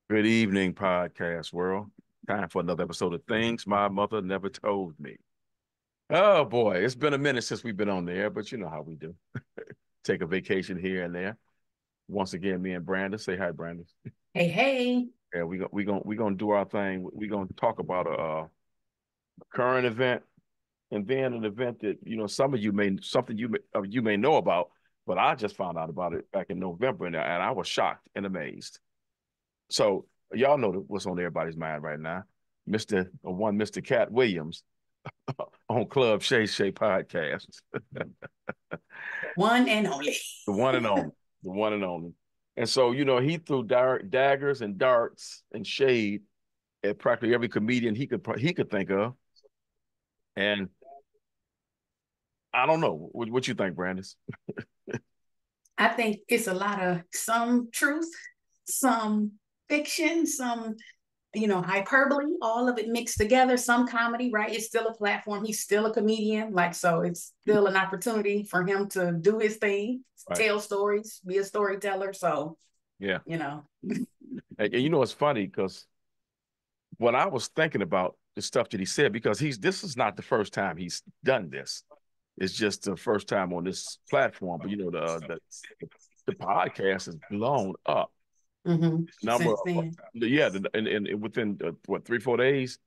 Good evening, podcast world. Time for another episode of Things My Mother Never Told Me. Oh boy, it's been a minute since we've been on the air, but you know how we do. Take a vacation here and there. Once again, me and Brandon. Say hi, Brandon. Hey, hey. Yeah, we gonna do our thing. We're gonna talk about a current event and then an event that some of you may something you may know about, but I just found out about it back in November and I was shocked and amazed. So y'all know what's on everybody's mind right now. Mr. Katt Williams on Club Shay Shay podcast. The one and only. The one and only. The one and only. And so, he threw daggers and darts and shade at practically every comedian he could think of. And I don't know. What you think, Brandis? I think it's a lot of some truth, some fiction, some, hyperbole, all of it mixed together, some comedy, right? It's still a platform. He's still a comedian. Like, so it's still an opportunity for him to do his thing, Right. tell stories, be a storyteller. So, Yeah. you know, And it's funny because when I was thinking about the stuff that he said, because this is not the first time he's done this. It's just the first time on this platform. But the podcast has blown up. Number since of then. yeah, and within what 3 4 days,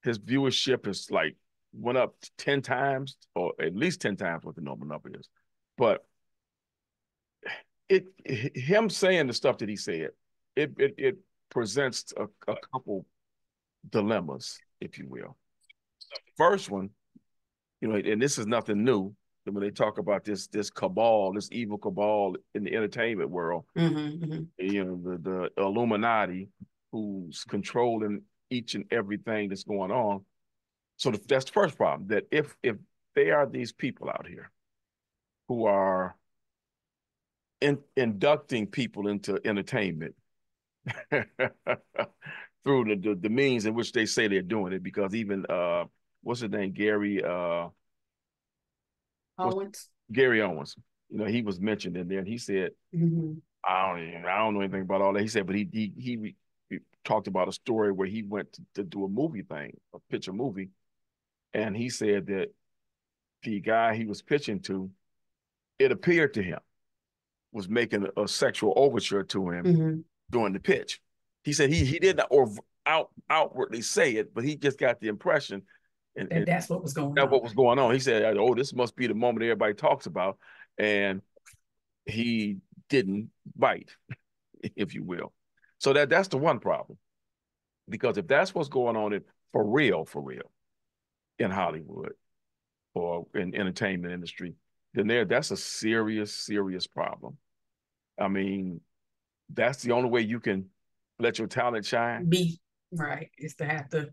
his viewership is like went up 10 times or at least 10 times what the normal number is. But him saying the stuff that he said, it presents a couple dilemmas, if you will. First one, and this is nothing new. When they talk about this cabal, this evil cabal in the entertainment world, the Illuminati, who's controlling each and everything that's going on. So that's the first problem. That if there are these people out here who are inducting people into entertainment through the means in which they say they're doing it, because even what's his name, what's Owens. Gary Owens, he was mentioned in there, and he said, Mm-hmm. I don't know anything about all that. He said, but he talked about a story where he went to do a movie thing, a picture movie, and he said that the guy he was pitching to, it appeared to him, was making a sexual overture to him Mm-hmm. during the pitch. He said he didn't or outwardly say it, but he just got the impression, and That's what was going that's on. what was going on. He said, "Oh, this must be the moment everybody talks about," and he didn't bite, if you will. So that's the one problem, because if that's what's going on for real in Hollywood or in entertainment industry, then that's a serious problem. I mean, that's the only way you can let your talent shine. Be right is to have to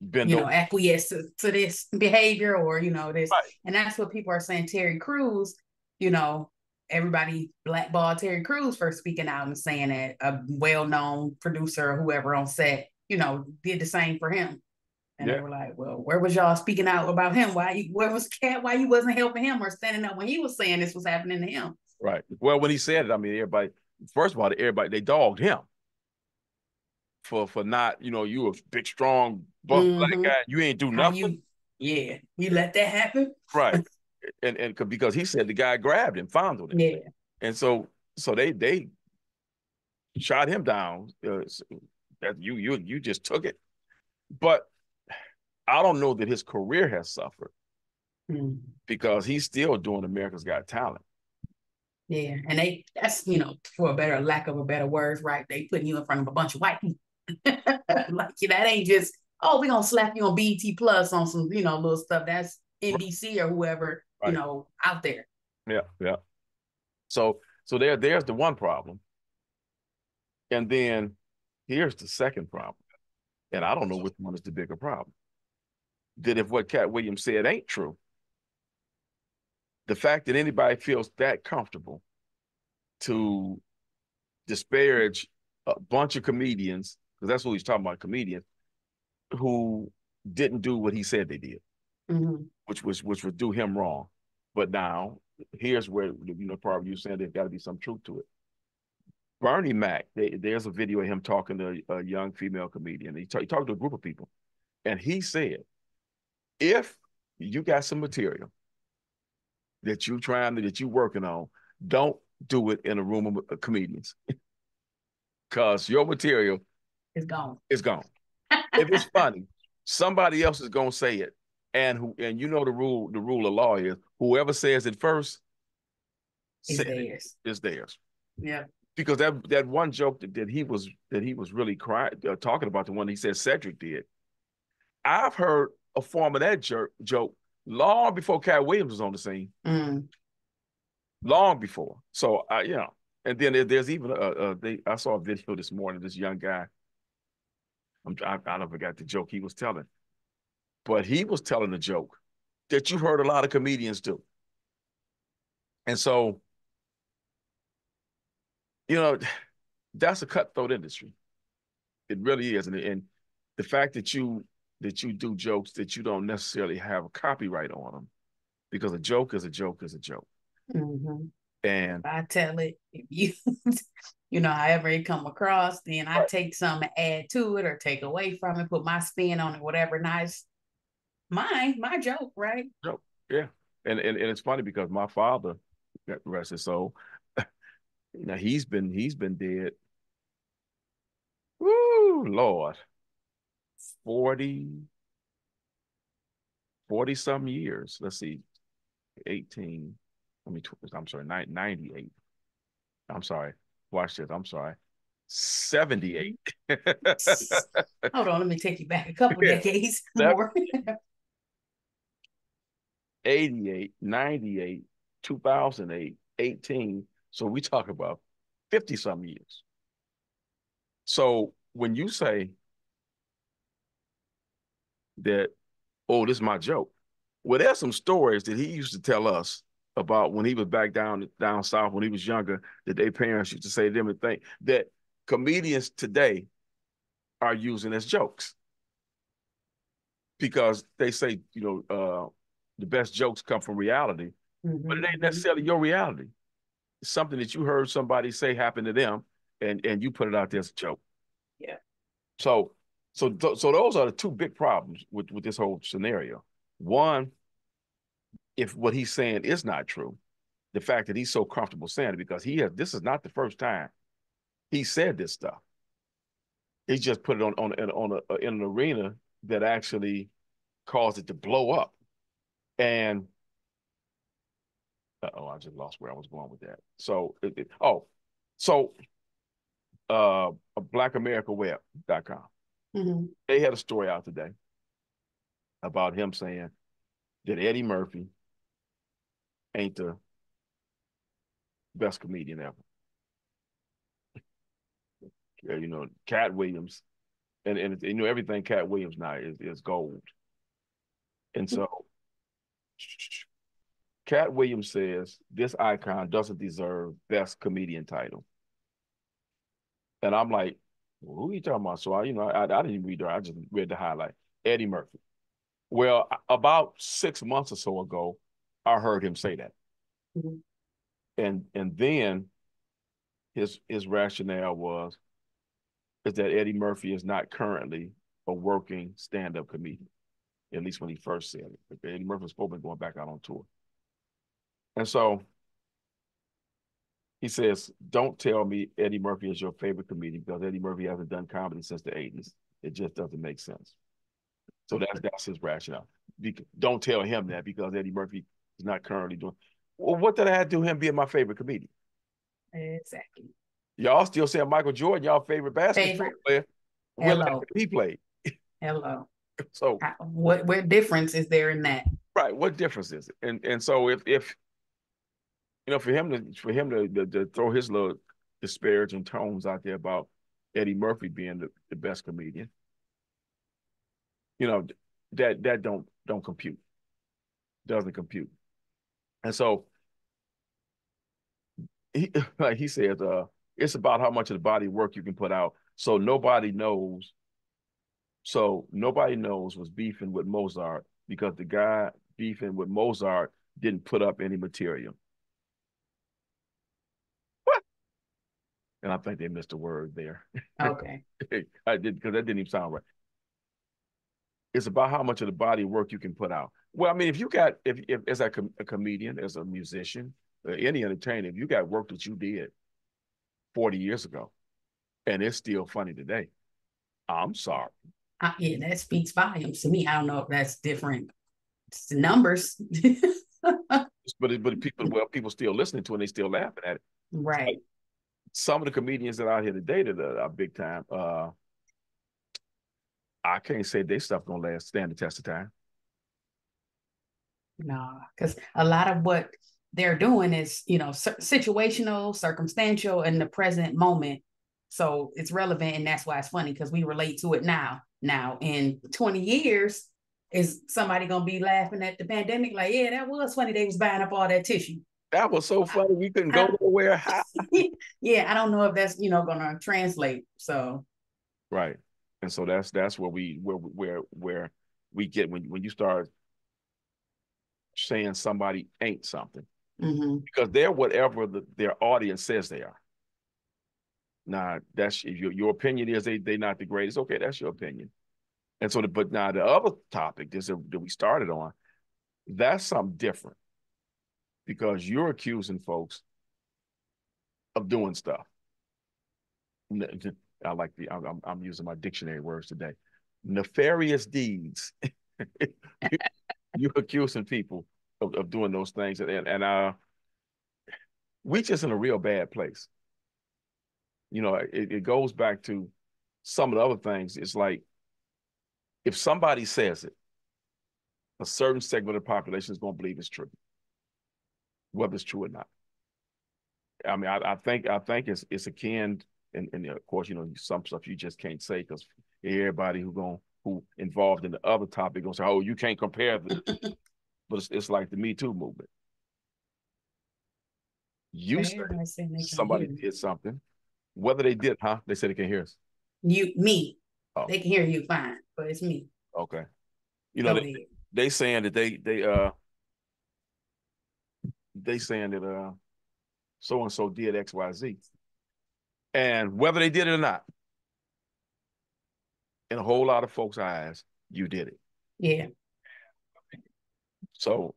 Bend over. acquiesce to this behavior or, this. Right. And that's what people are saying. Terry Crews, you know, everybody blackballed Terry Crews for speaking out and saying that a well-known producer or whoever on set, did the same for him. And they Yeah. were like, well, where was y'all speaking out about him? Where was Katt? Why you wasn't helping him or standing up when he was saying this was happening to him? Right. Well, when he said it, I mean, everybody. First of all, everybody they dogged him for not, you a big, strong, buff black Mm-hmm. guy. You ain't do How nothing. you let that happen? Right. And because he said the guy grabbed him, fondled him, Yeah. and so they shot him down. That you just took it, but I don't know that his career has suffered Mm. because he's still doing America's Got Talent. Yeah, and that's for a better lack of a better words, right? They putting you in front of a bunch of white people. Like that ain't just, oh, we gonna slap you on BT Plus on some, little stuff. That's NBC or whoever, Right. out there. Yeah. Yeah. So there's the one problem. And then here's the second problem. And I don't know which one is the bigger problem. That if what Katt Williams said ain't true, the fact that anybody feels that comfortable to disparage a bunch of comedians, because that's what he's talking about, comedians who didn't do what he said they did, Mm-hmm. which would do him wrong. But now here's where, part of you saying there's got to be some truth to it. Bernie Mac, there's a video of him talking to a young female comedian. He talked to a group of people, and he said, if you got some material that you working on, don't do it in a room of comedians, because your material It's gone. is gone. If it's funny, somebody else is gonna say it, and you know the rule of law is whoever says it first, it's theirs. Is theirs. Yeah. Because that one joke that he was really crying talking about, the one he said Cedric did. I've heard a form of that joke long before Katt Williams was on the scene. Long before. So and then there's even I saw a video this morning. This young guy. I don't forgot the joke he was telling, but he was telling a joke that you heard a lot of comedians do, and so that's a cutthroat industry. It really is, and the fact that you do jokes that you don't necessarily have a copyright on them, because a joke is a joke is a joke. Mm-hmm. And I tell it, if you however it come across, then I take some and add to it or take away from it, put my spin on it, whatever. Nice, my joke, right? Joke, yeah. And it's funny because my father, rest his soul, now he's been dead. Woo, Lord, 40 some years. Let's see, 18. I'm sorry, 98. I'm sorry. Watch this. I'm sorry. 78. Hold on, let me take you back a couple decades more. 88, 98, 2008, 18. So we talk about 50 some years. So when you say that, oh, this is my joke, well, there's some stories that he used to tell us about when he was back down south when he was younger, that their parents used to say to them and think that comedians today are using as jokes, because they say the best jokes come from reality, but it ain't necessarily your reality. It's something that you heard somebody say happened to them, and you put it out there as a joke. Yeah. So those are the two big problems with this whole scenario. One, if what he's saying is not true, the fact that he's so comfortable saying it, because this is not the first time he said this stuff. He's just put it in an arena that actually caused it to blow up. And I just lost where I was going with that. So blackamericaweb.com. They had a story out today about him saying that Eddie Murphy ain't the best comedian ever. Katt Williams, and everything Katt Williams now is gold. And so Katt Williams says this icon doesn't deserve best comedian title. And I'm like, well, who are you talking about? So I didn't even read her. I just read the highlight. Eddie Murphy. Well, about 6 months or so ago, I heard him say that. And then his rationale is that Eddie Murphy is not currently a working stand-up comedian, at least when he first said it. Eddie Murphy was supposed to be going back out on tour. And so he says, don't tell me Eddie Murphy is your favorite comedian, because Eddie Murphy hasn't done comedy since the 80s. It just doesn't make sense. So that's his rationale. Don't tell him that, because Eddie Murphy is not currently doing. Well, what did I have to do him being my favorite comedian? Exactly. Y'all still saying Michael Jordan, y'all favorite basketball player. Hello. He played. Hello. So what difference is there in that? Right. What difference is it? And so if for him to throw his little disparaging tones out there about Eddie Murphy being the best comedian, that don't compute. Doesn't compute. And so he says, it's about how much of the body work you can put out. So nobody knows was beefing with Mozart, because the guy beefing with Mozart didn't put up any material. What? And I think they missed a word there. Okay. I did, because that didn't even sound right. It's about how much of the body of work you can put out. Well, I mean, if as a comedian, as a musician, any entertainer, if you got work that you did 40 years ago and it's still funny today, I'm sorry. Yeah, that speaks volumes to me. I don't know if that's different numbers. But people still listening to it and they still laughing at it. Right. Like, some of the comedians that are out here today that are big time, I can't say their stuff gonna stand the test of time. No, because a lot of what they're doing is, situational, circumstantial, in the present moment. So it's relevant, and that's why it's funny, because we relate to it now. Now, in 20 years, is somebody gonna be laughing at the pandemic? Like, yeah, that was funny. They was buying up all that tissue. That was so funny. We couldn't go nowhere. Yeah, I don't know if that's gonna translate. So right, and so that's where we get when you start saying somebody ain't something, because they're whatever their audience says they are. Now, that's your opinion is they not the greatest. Okay, that's your opinion. And so, but now the other topic that we started on, that's something different, because you're accusing folks of doing stuff. I like I'm using my dictionary words today. Nefarious deeds. You're accusing people of doing those things, and we just in a real bad place. It goes back to some of the other things. It's like, if somebody says it, a certain segment of the population is going to believe it's true, whether it's true or not. I mean, I think it's akin, and of course, some stuff you just can't say, because everybody who involved in the other topic gonna say, "Oh, you can't compare this." But it's like the Me Too movement. You say somebody did something, whether they did, they said they can hear us. Me. Oh. They can hear you fine, but it's me. Okay. They saying that they saying that so and so did XYZ, and whether they did it or not, in a whole lot of folks' eyes, you did it. Yeah. So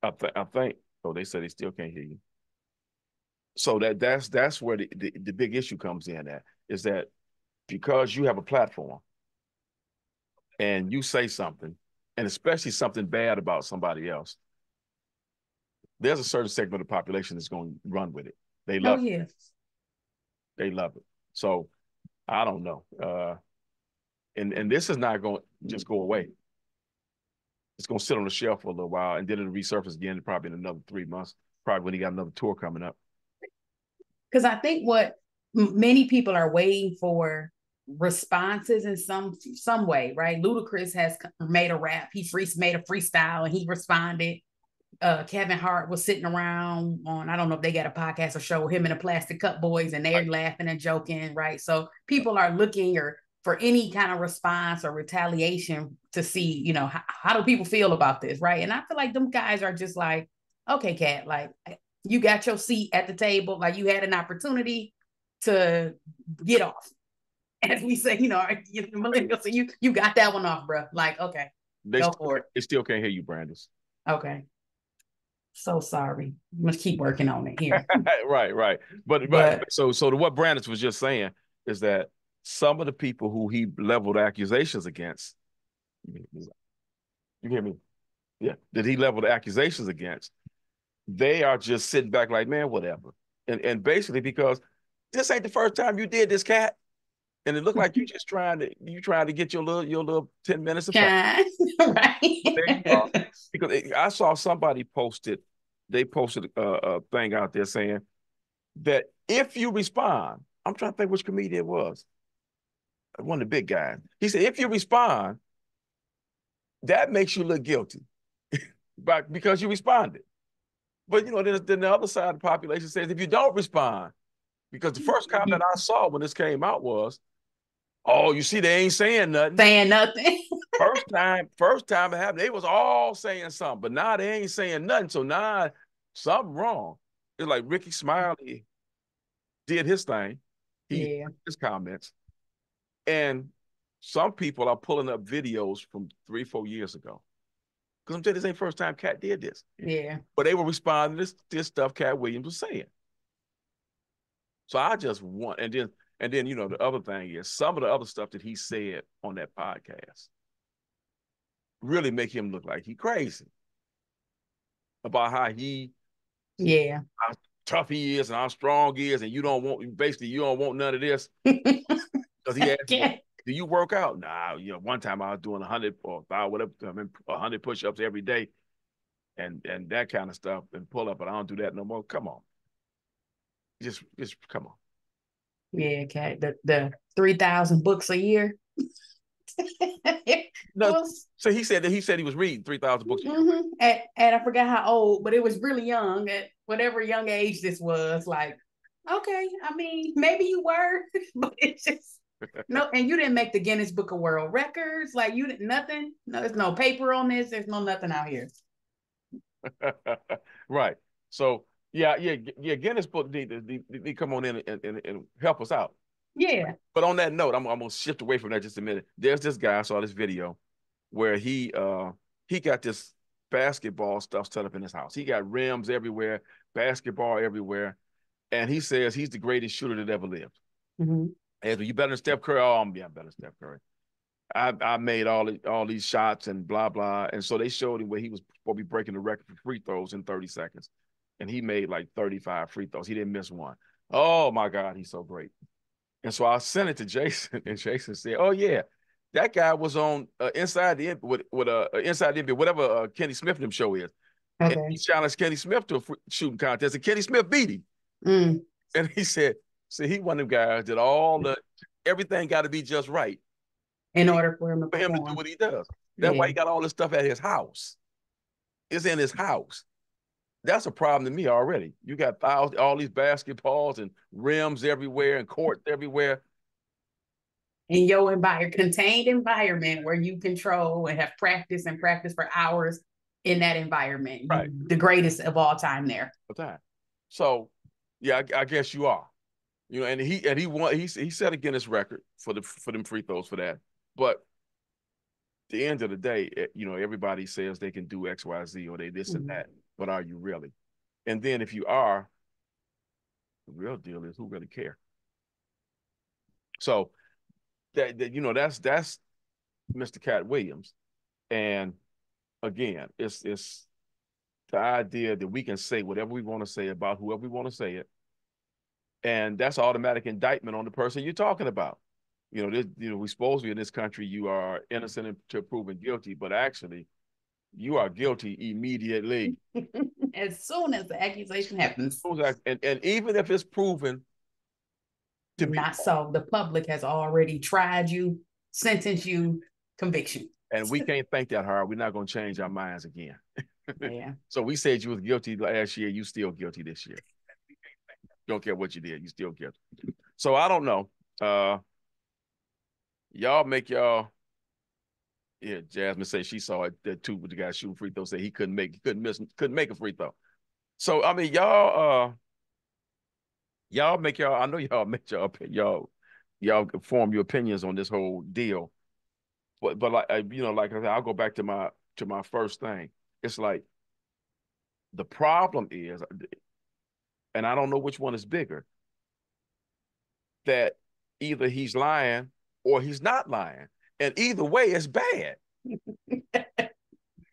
I think. Oh, they said they still can't hear you. So that's where the big issue comes in. At is that because you have a platform and you say something, and especially something bad about somebody else, there's a certain segment of the population that's going to run with it. They love it. They love it. So I don't know. And this is not going to just go away. It's going to sit on the shelf for a little while, and then it'll resurface again probably in another 3 months, probably when he got another tour coming up. Because I think what many people are waiting for responses in some way, right? Ludacris has made a rap. He made a freestyle and he responded. Kevin Hart was sitting around on, I don't know if they got a podcast or show, him and the Plastic Cup Boys, and they're laughing and joking, right? So people are looking for any kind of response or retaliation to see, how do people feel about this, right? And I feel like them guys are just like, okay, Katt, like, you got your seat at the table, like you had an opportunity to get off, as we say, millennials. So you got that one off, bro. Like, okay, go for it. They still can't hear you, Brandis. Okay. So sorry. We must keep working on it here. Right. But so to what Brandis was just saying is that some of the people who he leveled accusations against, you hear me? Yeah, that he leveled accusations against, they are just sitting back like, man, whatever. And basically, because this ain't the first time you did this, Katt. And it looked like you just trying to get your little 10 minutes of fame. Right. Because I saw somebody posted a thing out there saying that if you respond, I'm trying to think which comedian it was, one of the big guys. He said, if you respond, that makes you look guilty, because you responded. But then the other side of the population says, if you don't respond, because the first comment I saw when this came out was, oh, you see, they ain't saying nothing. First time it happened, they was all saying something, but now they ain't saying nothing. So now something wrong. It's like Ricky Smiley did his thing, his comments, and some people are pulling up videos from 3-4 years ago. Because I'm telling you, this ain't the first time Katt did this. Yeah. But they were responding to this stuff Katt Williams was saying. So I just want, and then you know, the other thing is some of the other stuff that he said on that podcast really make him look like he crazy about how how tough he is and how strong he is, and you don't want none of this. Because he asked me, do you work out? Nah, you know, one time I was doing 100 or whatever, 100 push-ups every day and that kind of stuff and pull up, but I don't do that no more. Come on. Just come on. Yeah, Katt. The 3,000 books a year. No, so he said he was reading 3,000 books. Mm-hmm. And I forgot how old, but it was really young at whatever young age this was. Like, okay, I mean, maybe you were, but it's just no. And you didn't make the Guinness Book of World Records. Like you didn't nothing. No, there's no paper on this. There's no nothing out here. Right. So yeah. Guinness Book they come on in and help us out. Yeah. But on that note, I'm gonna shift away from that just a minute. There's this guy, I saw this video where he got this basketball stuff set up in his house. He got rims everywhere, basketball everywhere, and he says he's the greatest shooter that ever lived. Mm-hmm. And you better than Steph Curry? Oh, I'm better than Steph Curry. I made all these shots and blah blah, and so they showed him where he was supposed to be breaking the record for free throws in 30 seconds, and he made like 35 free throws. He didn't miss one. Oh my God, he's so great. And so I sent it to Jason, and Jason said, "Oh yeah, that guy was on Inside the with Inside the NBA, whatever Kenny Smith and them show is." Okay. And he challenged Kenny Smith to a shooting contest, and Kenny Smith beat him. Mm. And he said, "See, he one of them guys that everything got to be just right in order for him to do what he does. That's why he got all this stuff at his house. It's in his house." That's a problem to me already. You got all these basketballs and rims everywhere and courts everywhere. In your contained environment where you control and have practice for hours in that environment. Right. The greatest of all time there. So, yeah, I guess you are. You know, and he set a Guinness record for them free throws for that. But at the end of the day, you know, everybody says they can do X, Y, Z, or they this and that. But are you really? And then if you are, the real deal is who really care? So that you know, that's Mr. Katt Williams. And again, it's the idea that we can say whatever we want to say about whoever we want to say it. And that's automatic indictment on the person you're talking about. You know, we supposedly in this country, you are innocent until proven guilty, but actually you are guilty immediately. As soon as the accusation happens. And even if it's proven to be not so, the public has already tried you, sentenced you, conviction. And we can't think that hard. We're not going to change our minds again. Yeah. So we said you was guilty last year. You still guilty this year. Don't care what you did. You still guilty. So I don't know. Y'all make y'all. Yeah, Jasmine said she saw it that too with the guy shooting free throw, said he couldn't make a free throw. So I mean, y'all make y'all. I know y'all make y'all form your opinions on this whole deal. But like you know, like I said, I'll go back to my first thing. It's like the problem is, and I don't know which one is bigger, that either he's lying or he's not lying. And either way, it's bad.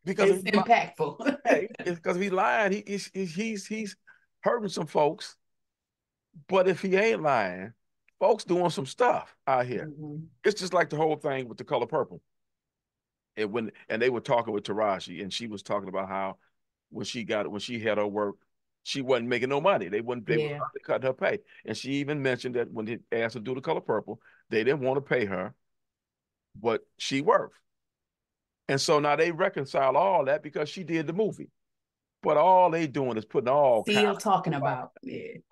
Because it's impactful. Because if he's lying, he's hurting some folks. But if he ain't lying, folks doing some stuff out here. Mm-hmm. It's just like the whole thing with The Color Purple. And they were talking with Taraji, and she was talking about how when she had her work, she wasn't making no money. They were cutting her pay. And she even mentioned that when they asked her to do The Color Purple, they didn't want to pay her what she worth. And so now they reconcile all that because she did the movie. But all they doing is putting all still talking about.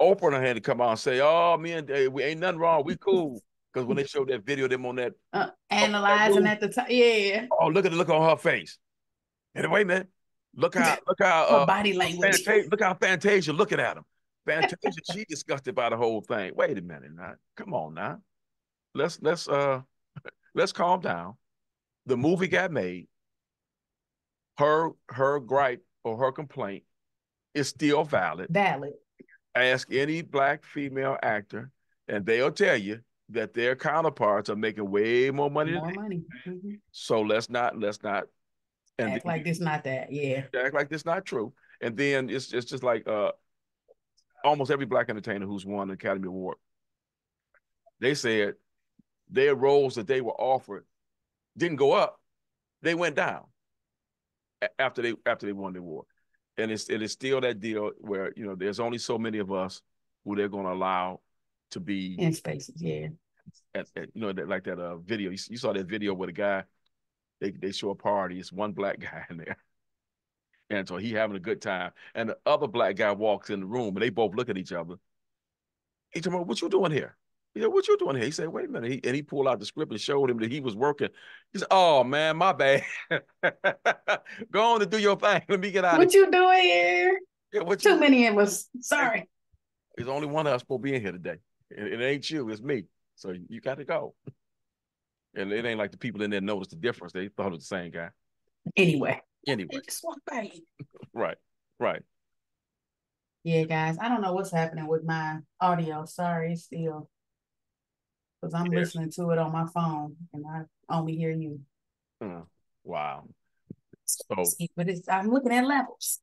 Oprah had to come out and say, "Oh, me and we ain't nothing wrong. We cool." Because when they showed that video, them on that analyzing at the time, yeah. Oh, look on her face. And wait a minute, look how her body language. Look how Fantasia looking at him. Fantasia, she disgusted by the whole thing. Wait a minute now. Come on now. Let's let's calm down. The movie got made. Her gripe or her complaint is still valid. Valid. Ask any black female actor, and they'll tell you that their counterparts are making way more money. More money. Mm-hmm. So let's not and act like this not that. Yeah. Act like this not true. And then it's just like almost every black entertainer who's won an Academy Award, they said their roles that they were offered didn't go up, they went down after they won the award. And it is still that deal where, you know, there's only so many of us who they're going to allow to be in spaces. Yeah. You know, like that video. You saw that video with a guy, they show a party. It's one black guy in there. And so he having a good time. And the other black guy walks in the room and they both look at each other. He told me, what you doing here? He said, what you doing here? He said, wait a minute. He pulled out the script and showed him that he was working. He said, oh, man, my bad. Go on and do your thing. Let me get out of here. What you doing here? Yeah, Too many of us. Sorry. There's only one of us supposed to be in here today. It ain't you. It's me. So you got to go. And it ain't like the people in there noticed the difference. They thought it was the same guy. Anyway. Just walk by. Right. Yeah, guys. I don't know what's happening with my audio. Sorry, still. Because I'm listening to it on my phone and I only hear you. Wow. So, but I'm looking at levels.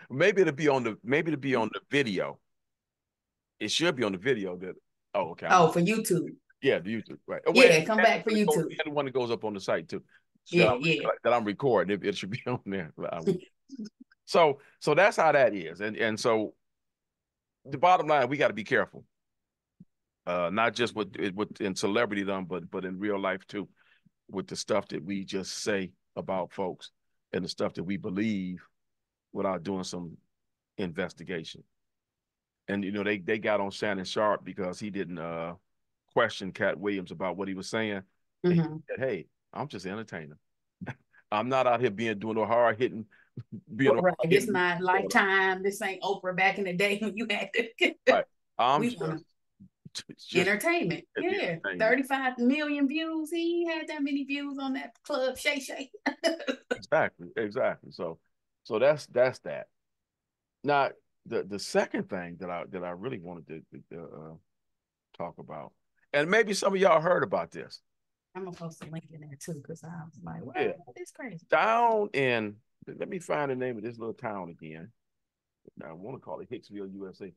maybe to be on the video. It should be on the video that. Oh, okay. For YouTube. Yeah, the YouTube, right. Yeah, come back for YouTube. And the one that goes up on the site too. So that I'm recording. It should be on there. So that's how that is. And so the bottom line, we got to be careful. Not just with in celebritydom, but in real life too, with the stuff that we just say about folks and the stuff that we believe without doing some investigation. And you know, they got on Shannon Sharp because he didn't question Katt Williams about what he was saying. Mm-hmm. He said, hey, I'm just an entertainer. I'm not out here doing no hard hitting. Right. It's not Lifetime. This ain't Oprah back in the day when you had to. Right. I'm just entertainment. Yeah. 35 million views. He had that many views on that club Shay Shay. Exactly. So that's that. Now the second thing that I really wanted to talk about, and maybe some of y'all heard about this. I'm gonna post a link in there too, because I was like, wow, yeah. It's crazy. Down in, let me find the name of this little town again. I want to call it Hicksville, USA.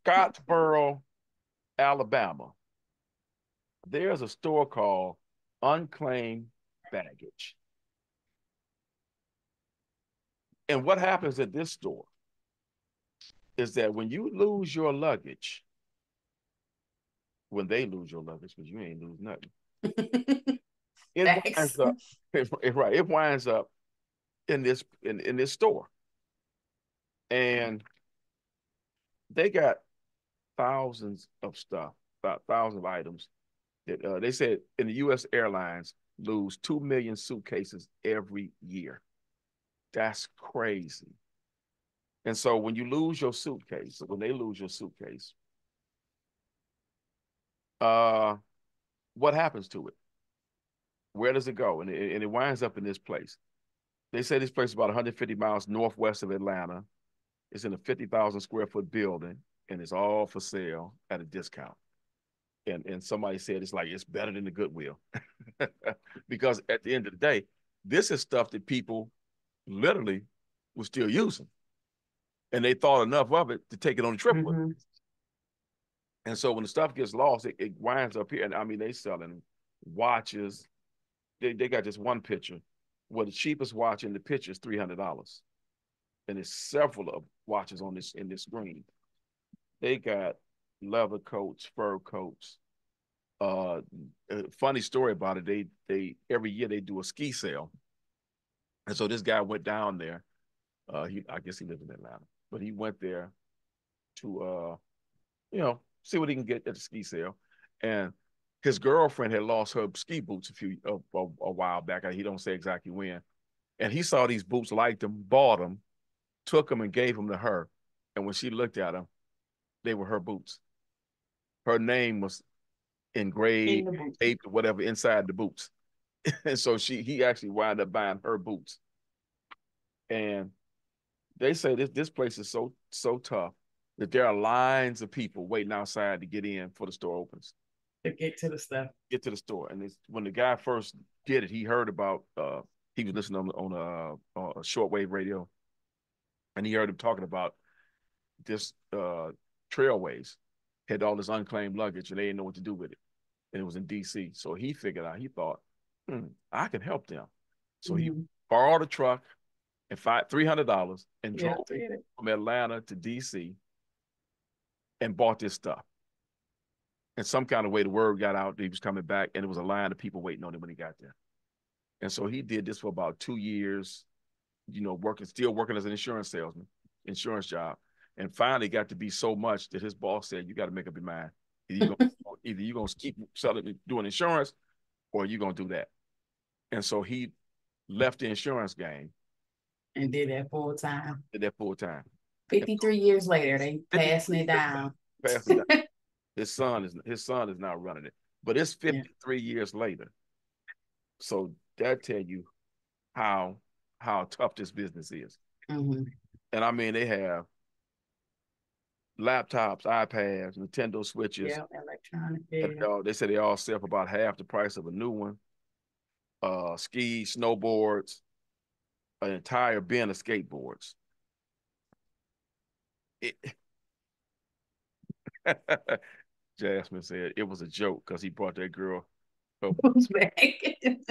Scottsboro, Alabama. There's a store called Unclaimed Baggage. And what happens at this store is that when you lose your luggage, when they lose your luggage, because you ain't lose nothing, it winds up, right? It winds up in this store, and they got thousands of stuff, about thousands of items that they said in the U.S. airlines lose 2 million suitcases every year. That's crazy. And so when you lose your suitcase, when they lose your suitcase, what happens to it? Where does it go? And it winds up in this place. They say this place is about 150 miles northwest of Atlanta. It's in a 50,000 square foot building, and it's all for sale at a discount. And somebody said it's better than the Goodwill. Because at the end of the day, this is stuff that people literally were still using. And they thought enough of it to take it on a trip with them. And so when the stuff gets lost, it winds up here. And I mean, they selling watches. They got just one picture. Well, the cheapest watch in the picture is $300. And there's several of watches in this screen. They got leather coats, fur coats. Funny story about it. They every year they do a ski sale. And so this guy went down there. I guess he lives in Atlanta, but he went there to see what he can get at the ski sale. And his girlfriend had lost her ski boots a while back. He don't say exactly when. And he saw these boots, liked them, bought them, took them and gave them to her. And when she looked at them, they were her boots. Her name was engraved, taped, or whatever inside the boots. And so he actually wound up buying her boots. And they say this place is so tough that there are lines of people waiting outside to get in for the store opens. To get to the stuff. Get to the store. And when the guy first did it, he heard about he was listening on a shortwave radio, and he heard him talking about this Trailways had all this unclaimed luggage, and they didn't know what to do with it. And it was in DC. So he figured out, he thought, I can help them. So he borrowed a truck and $300 and drove from Atlanta to DC and bought this stuff. And some kind of way the word got out that he was coming back, and it was a line of people waiting on him when he got there. And so he did this for about 2 years, still working as an insurance salesman, insurance job. And finally got to be so much that his boss said, you got to make up your mind. Either you're going to keep selling, doing insurance, or you're going to do that. And so he left the insurance game. And did that full time. 53 years later, they passing it down. His son is now running it. But it's 53 years later. So that tell you how tough this business is. Mm-hmm. And I mean, they have laptops, iPads, Nintendo Switches. Yeah, electronic. Yeah. They say they all sell for about half the price of a new one. Skis, snowboards, an entire bin of skateboards. Jasmine said it was a joke because he brought that girl back. It's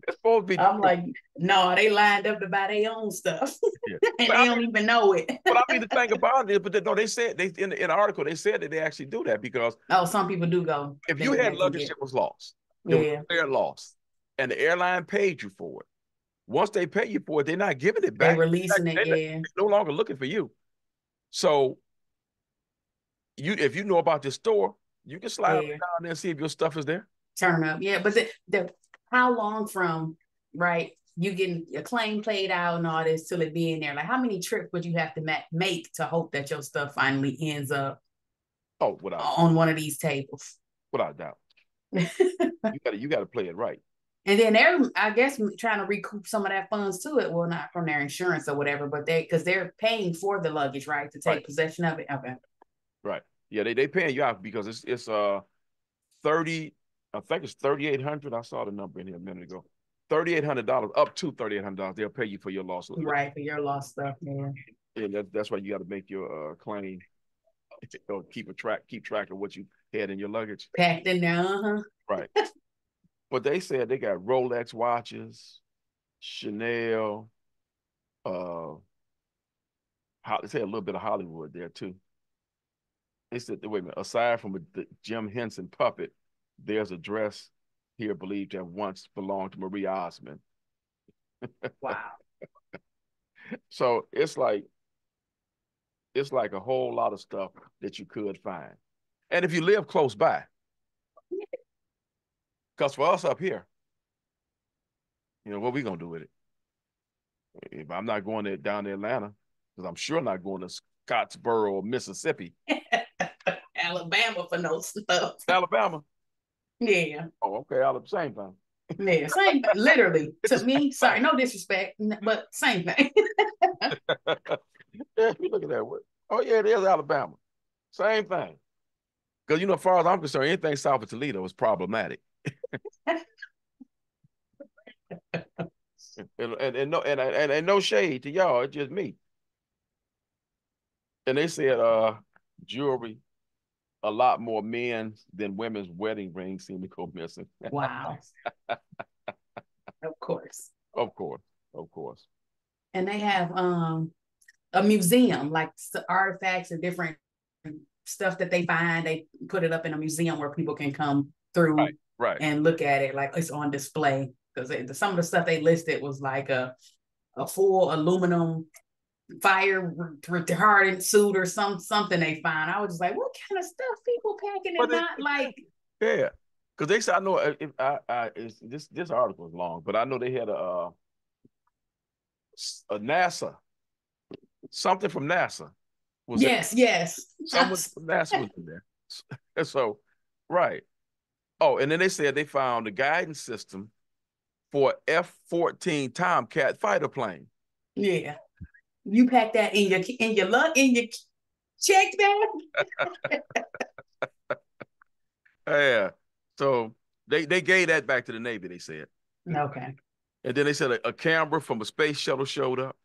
supposed to be. I'm like, no, they lined up to buy their own stuff. Yeah. And they don't even know it. But I mean, the thing about it, they said in the article, they said that they actually do that because some people do go. If you had luggage that was lost, it was lost, and the airline paid you for it. Once they pay you for it, they're not giving it back. They're releasing it. They're no longer looking for you. So if you know about this store, you can slide down there and see if your stuff is there. Turn up, yeah. But how long from you getting a claim played out and all this till it being there? Like, how many trips would you have to make to hope that your stuff finally ends up on one of these tables? Without doubt. you got to play it right. And then they're, I guess, trying to recoup some of that funds to it. Well, not from their insurance or whatever, but because they're paying for the luggage, right, to take possession of it. Okay. Right. Yeah, they paying you out because it's 30. I think it's $3,800. I saw the number in here a minute ago. $3,800, up to $3,800. They'll pay you for your lost. Right, for your lost stuff. Yeah. And that's why you got to make your claim. Or keep track of what you had in your luggage. Packed in there. Right. But they said they got Rolex watches, Chanel. They say a little bit of Hollywood there too. They said, wait a minute, aside from the Jim Henson puppet, there's a dress here believed to have once belonged to Marie Osmond. Wow. So it's like a whole lot of stuff that you could find. And if you live close by, because for us up here, what we going to do with it? If I'm not going down to Atlanta, because I'm sure not going to Scottsboro, Mississippi. Alabama for no stuff. Alabama? Yeah. Oh, okay. Same thing. Yeah, same thing. Literally. To me, sorry, no disrespect, but same thing. Yeah, you look at that. Oh, yeah, there's Alabama. Same thing. Because, as far as I'm concerned, anything south of Toledo is problematic. and no shade to y'all, it's just me. And they said jewelry, a lot more men's than women's wedding rings seem to go missing. Wow. Of course. And they have a museum, like artifacts and different stuff that they find. They put it up in a museum where people can come through and look at it, like it's on display. Because some of the stuff they listed was like a full aluminum fire retardant suit or something they find. I was just like, what kind of stuff people packing and not like? Yeah, because they said, I know this article is long, but I know they had a NASA, something from NASA was it? Yes, yes. Someone from NASA was in there. And so, right. Oh, and then they said they found the guidance system for F-14 Tomcat fighter plane. Yeah. You pack that in your check bag. Yeah. So they gave that back to the Navy, they said. Okay. And then they said a camera from a space shuttle showed up.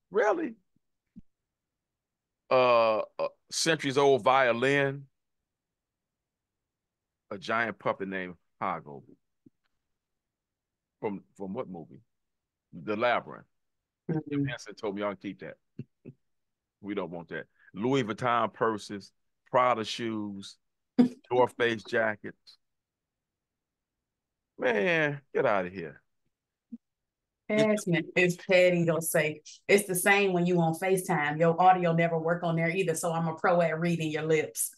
Really? A centuries old violin, a giant puppet named Hago. From what movie? The Labyrinth. Jim Henson told me, y'all keep that. We don't want that. Louis Vuitton purses, Prada shoes, North Face jackets. Man, get out of here. Harassment is petty. They'll say it's the same when you on FaceTime. Your audio never work on there either. So I'm a pro at reading your lips.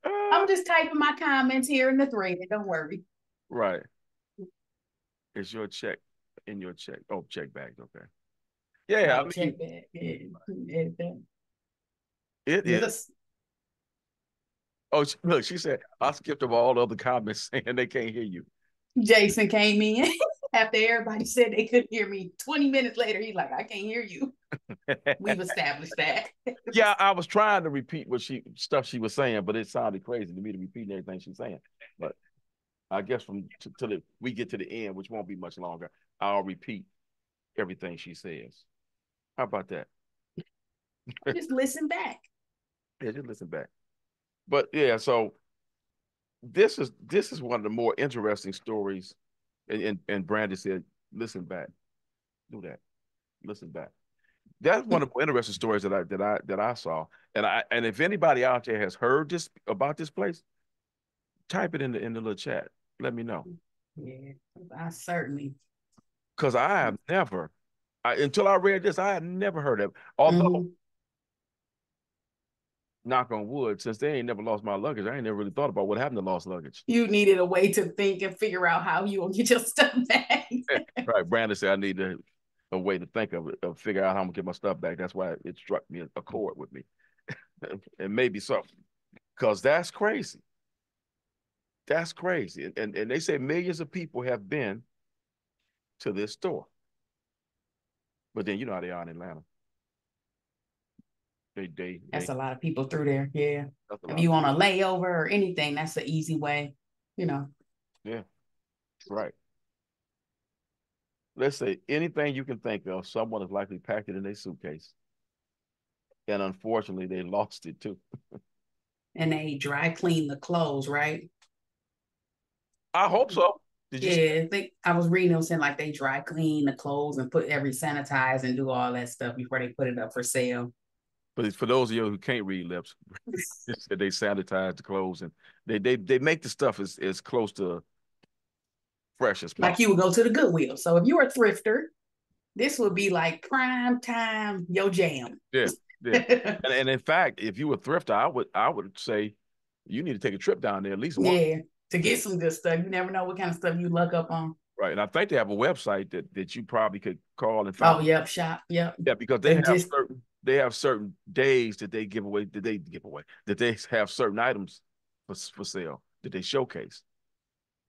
I'm just typing my comments here in the thread. Don't worry. Right. It's your check in your check. Oh, check bags. Okay. Yeah, Right, I mean, check that. it is. Oh, look, she said, I skipped over all the other comments saying they can't hear you. Jason came in after everybody said they couldn't hear me. 20 minutes later, he's like, I can't hear you. We've established that. Yeah, I was trying to repeat stuff she was saying, but it sounded crazy to me to repeat everything she's saying. But I guess till we get to the end, which won't be much longer, I'll repeat everything she says. How about that? Just listen back. Yeah, just listen back. But yeah, so this is one of the more interesting stories. And Brandy said, listen back. Do that. Listen back. That's one of the more interesting stories that I saw. And if anybody out there has heard this about this place, type it in the little chat. Let me know. Yeah, I certainly. Because I have never, until I read this, I had never heard of it. Although, knock on wood, since they ain't never lost my luggage, I ain't never really thought about what happened to lost luggage. You needed a way to think and figure out how you will get your stuff back. Right. Brandon said I need a way to think of it, figure out how I'm gonna get my stuff back. That's why it struck me a chord with me. And maybe so. Because that's crazy. That's crazy. And they say millions of people have been to this store. But then you know how they are in Atlanta. That's a lot of people through there. Yeah. If you want a layover or anything, that's an easy way, Yeah. Right. Let's say anything you can think of, someone has likely packed it in their suitcase. And unfortunately, they lost it too. And they dry clean the clothes, right? I hope so. Did you? Yeah, I think I was reading them saying like they dry clean the clothes and sanitize and do all that stuff before they put it up for sale. But for those of you who can't read lips, they sanitize the clothes and they make the stuff as close to fresh as possible. Like you would go to the Goodwill. So if you're a thrifter, this would be like prime time, your jam. Yeah. and in fact, if you were a thrifter, I would say you need to take a trip down there at least once. Yeah, to get some good stuff. You never know what kind of stuff you luck up on. Right. And I think they have a website that you probably could call and find. Oh, yep, shop. Yep. Yeah, because they have certain days that they give away, that they have certain items for sale that they showcase.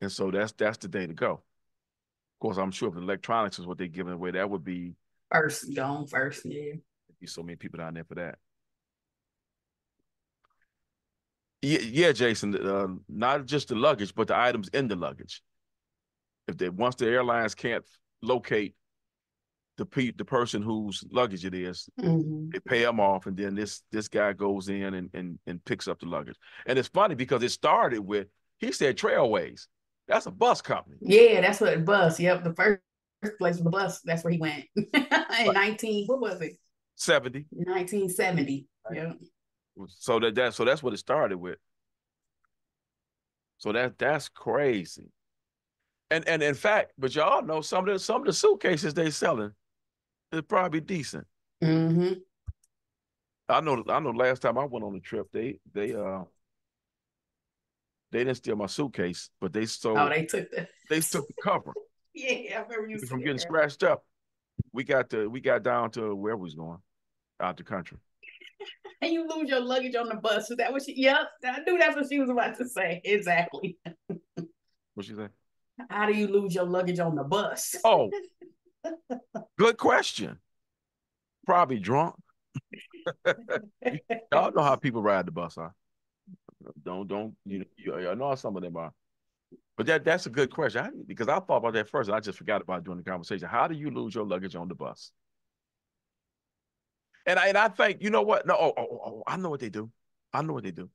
And so that's the day to go. Of course, I'm sure if electronics is what they're giving away, that would be first, yeah. There'd be so many people down there for that. Yeah, Jason, not just the luggage, but the items in the luggage. Once the airlines can't locate the person whose luggage it is, they pay them off, and then this guy goes in and picks up the luggage. And it's funny because it started with, he said Trailways. That's a bus company. Yeah, that's what bus. Yep, the first place was the bus. That's where he went in 70. 1970. Yeah. So that's what it started with. So that's crazy. And in fact, but y'all know some of the suitcases they selling is probably decent. Mm-hmm. I know last time I went on a trip, they They didn't steal my suitcase, but they Oh, stole. they took the. They took the cover Yeah, I remember you from saying getting that. scratched up. We got down to where we was going, out the country. And you lose your luggage on the bus. Is that what she? Yep, I knew that's what she was about to say. Exactly. What she say? How do you lose your luggage on the bus? Oh, good question. Probably drunk. Y'all know how people ride the bus, huh? Don't you know some of them are. But that's a good question because I thought about that first and I just forgot about it during the conversation. How do you lose your luggage on the bus? And I think, you know what? No, I know what they do. I know what they do.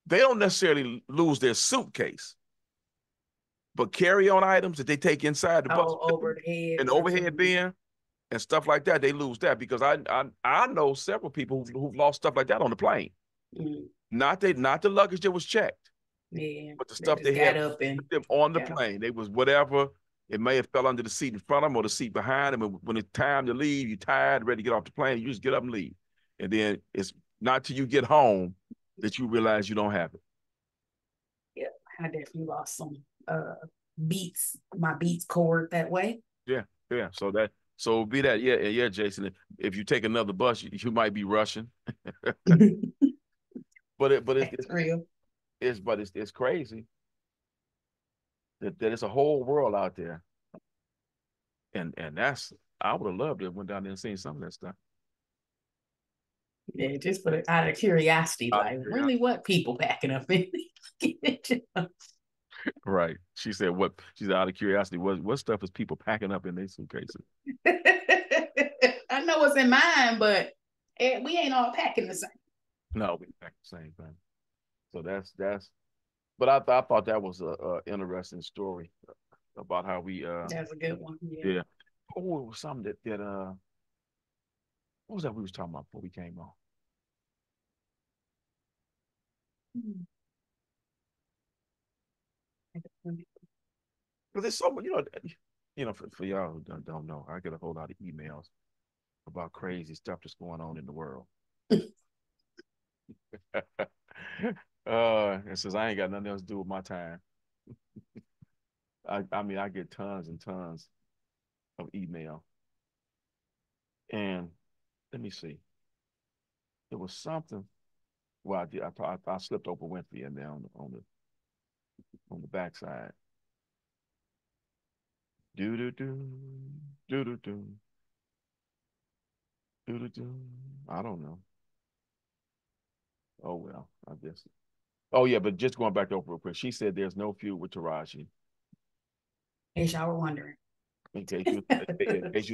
They don't necessarily lose their suitcase, but carry-on items that they take inside the bus Oh, over the and head the or overhead something. bin and stuff like that, they lose that because I know several people who've lost stuff like that on the plane. Mm, Not the luggage that was checked, yeah, but the they stuff just they had got up and with them on the got up. plane. They was whatever. It may have fell under the seat in front of them or the seat behind them. And when it's time to leave, you're tired, ready to get off the plane, you just get up and leave. And then it's not till you get home that you realize you don't have it. Yeah, I definitely lost some beats, my beats cord that way. Yeah, yeah. So be that. Yeah, yeah, Jason. If you take another bus, you might be rushing. But That's real. it's crazy that it's a whole world out there. And that's I would have loved to have went down there and seen some of that stuff. Yeah, just for the, out of curiosity, Out of like really curiosity. what people packing up in. Right. She said what she said out of curiosity, what stuff is people packing up in their suitcases? I know what's in mine, but we ain't all packing the same. No, we pack the same thing. So that's but I thought that was a interesting story about how we That's a good one. Yeah. yeah. Oh, it was something that what was that we was talking about before we came on? Because there's so much, for y'all who don't know, I get a whole lot of emails about crazy stuff that's going on in the world. It says I ain't got nothing else to do with my time. I mean, I get tons and tons of email. And let me see. There was something. Well, I did. I slipped Oprah Winfrey in there on the backside. Do do do do do do do do do. I don't know. Oh well, I guess. Oh yeah, but just going back to Oprah real quick, she said there's no feud with Taraji. In case y'all were wondering. In case you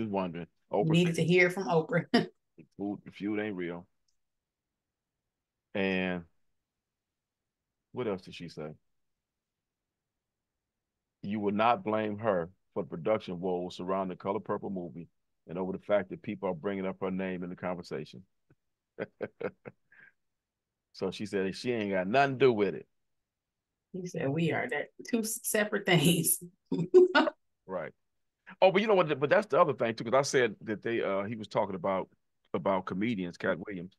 was wondering, Oprah Needed to hear from Oprah. feud ain't real. And what else did she say? You would not blame her for the production woes surrounding the Color Purple movie and over the fact that people are bringing up her name in the conversation. So she said she ain't got nothing to do with it. He said we are that two separate things. Right. Oh, but you know what? But that's the other thing too, because I said that he was talking about comedians, Katt Williams.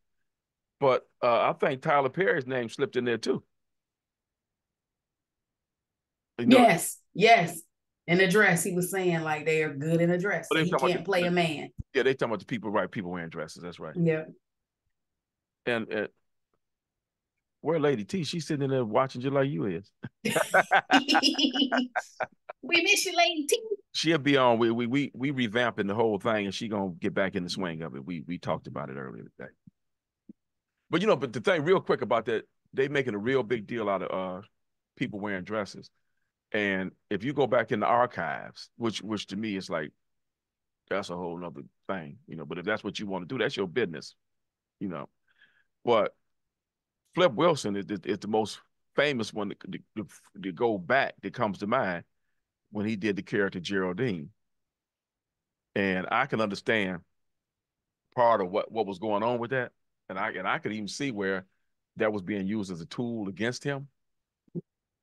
But I think Tyler Perry's name slipped in there too. You know, Yes, yes. In the dress, he was saying like they are good in a dress, but so they he talking can't play a man. yeah, they talking about the people, right? People wearing dresses. That's right. Yeah. And where Lady T? She's sitting in there watching just like you is. We miss you, Lady T. She'll be on. We revamping the whole thing, and she gonna get back in the swing of it. We talked about it earlier today. But the thing, real quick about that, they making a real big deal out of people wearing dresses. And if you go back in the archives, which to me is like that's a whole nother thing. But if that's what you want to do, that's your business, you know. But Flip Wilson is the most famous one to go back that comes to mind when he did the character Geraldine. And I can understand part of what was going on with that. And I could even see where that was being used as a tool against him,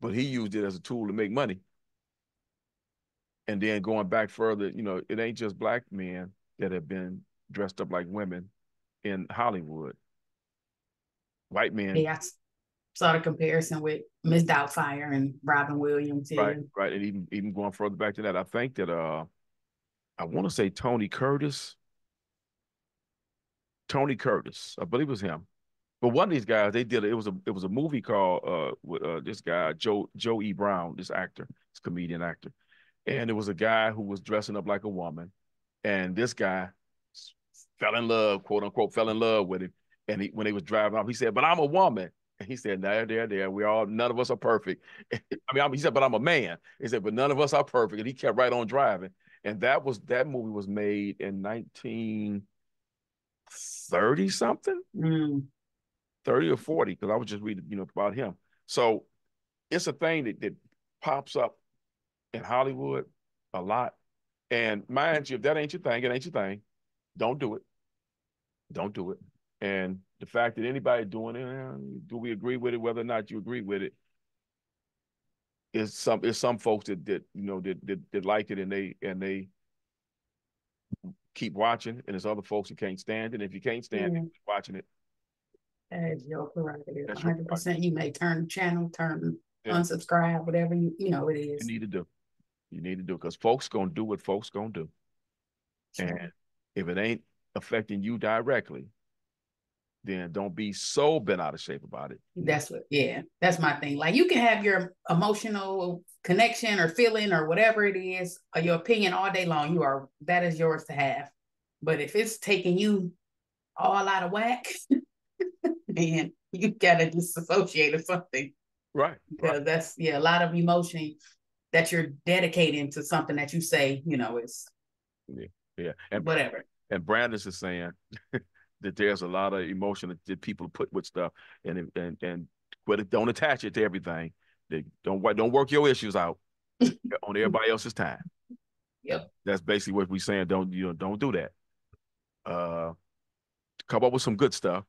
but he used it as a tool to make money. And then going back further, it ain't just black men that have been dressed up like women in Hollywood. White They men, got saw the comparison with Miss Doubtfire and Robin Williams. Yeah. Right. And even going further back to that, I think that I want to say Tony Curtis, I believe it was him. But one of these guys, they did it. It was a movie called with this guy Joe E. Brown, this actor, this comedian actor, and it was a guy who was dressing up like a woman, and this guy fell in love, quote unquote, fell in love with him. And when he was driving off, he said, "But I'm a woman." And he said, "There. None of us are perfect." He said, "But I'm a man." He said, "But none of us are perfect." And he kept right on driving. And that movie was made in 1930 something. 30 or 40, because I was just reading, about him. So it's a thing that pops up in Hollywood a lot. And mind you, if that ain't your thing, it ain't your thing. Don't do it. Don't do it. And the fact that anybody doing it, do we agree with it? Whether or not you agree with it, is some folks that like it and they keep watching, and there's other folks who can't stand it. And if you can't stand it, watching it. That is your prerogative. 100%. You may turn the channel, unsubscribe, whatever it is. You need to do. You need to do, because folks gonna do what folks gonna do. Sure. And if it ain't affecting you directly, then don't be so bent out of shape about it. That's my thing. Like, you can have your emotional connection or feeling or whatever it is, or your opinion all day long. That is yours to have. But if it's taking you all out of whack, man, you gotta disassociate or something. Right. Because that's a lot of emotion that you're dedicating to something that you say, is and whatever. And Brandis is saying that there's a lot of emotion that people put with stuff, and don't attach it to everything. They don't work your issues out on everybody else's time. Yep. That's basically what we're saying. Don't do that. Come up with some good stuff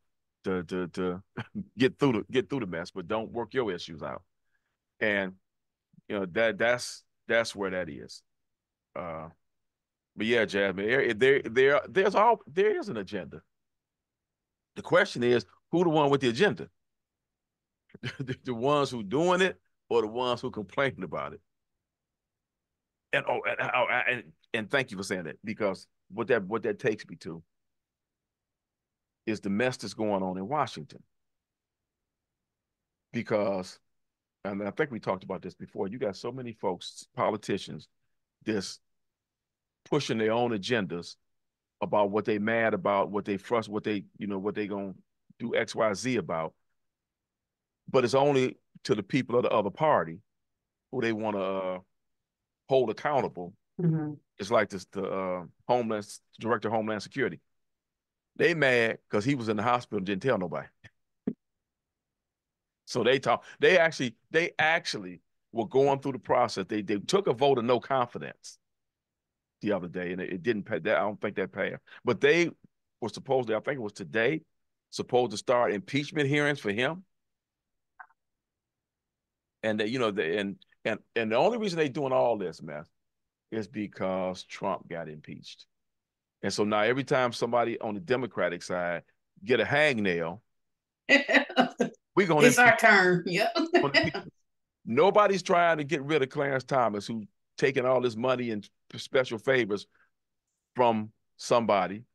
to get through the mess, but don't work your issues out. And that's where that is. But yeah, Jasmine, there is an agenda. The question is, who the one with the agenda? The ones who doing it, or the ones who complaining about it? And thank you for saying that, because what that takes me to is the mess that's going on in Washington. Because, and I think we talked about this before, you got so many folks, politicians, just pushing their own agendas about what they mad about, what they frustrated, what they gonna do X, Y, Z about. But it's only to the people of the other party who they want to hold accountable. Mm-hmm. It's like the Director of Homeland Security. They mad because he was in the hospital and didn't tell nobody. So they actually were going through the process. They took a vote of no confidence the other day, and it didn't pay. That I don't think that passed. But they were supposedly, I think it was today, supposed to start impeachment hearings for him. And and the only reason they're doing all this mess is because Trump got impeached. And so now every time somebody on the Democratic side get a hangnail, it's our turn. Yep. Nobody's trying to get rid of Clarence Thomas, who's taking all this money and special favors from somebody,